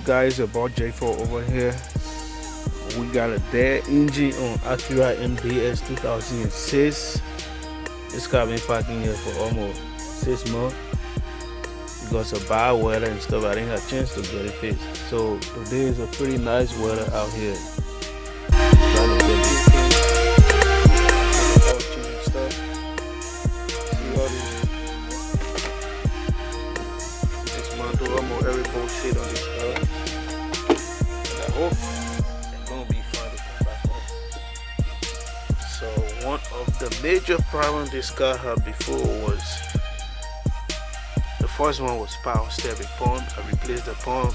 guys, about J4 over here. We got a dead engine on Acura MDX 2006. This car been parking here for almost 6 months because of bad weather and stuff. I didn't have a chance to get it fixed. So today is a pretty nice weather out here. Trying to get this fixed. All cheap stuff. See all this dismantle almost every bullshit on this car. And I hope it's gonna be fun to come back home. So one of the major problems this car had before was the first one was power steering pump. I replaced the pump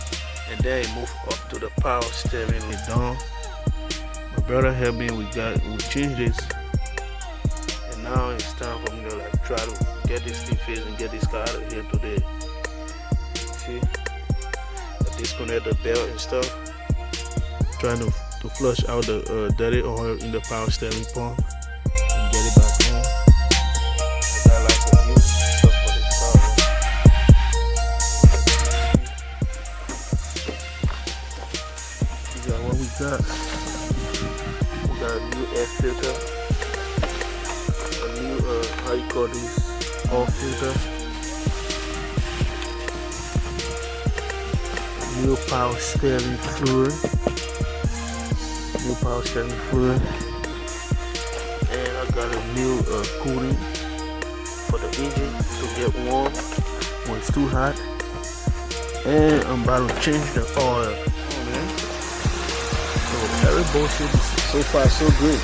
and then it moved up to the power steering down. My brother helped me. We changed this, and now it's time for me to try to get this thing fixed and get this car out of here today. See, I disconnect the belt and stuff, trying to flush out the dirty oil in the power steering pump and get it back home. I like the new stuff for this car. These are what we got. We got a new air filter, a new how you call this, oil filter, new power steering fluid, and I got a new cooling for the engine to get warm when it's too hot, and I'm about to change the oil. So every bullshit is so far so good.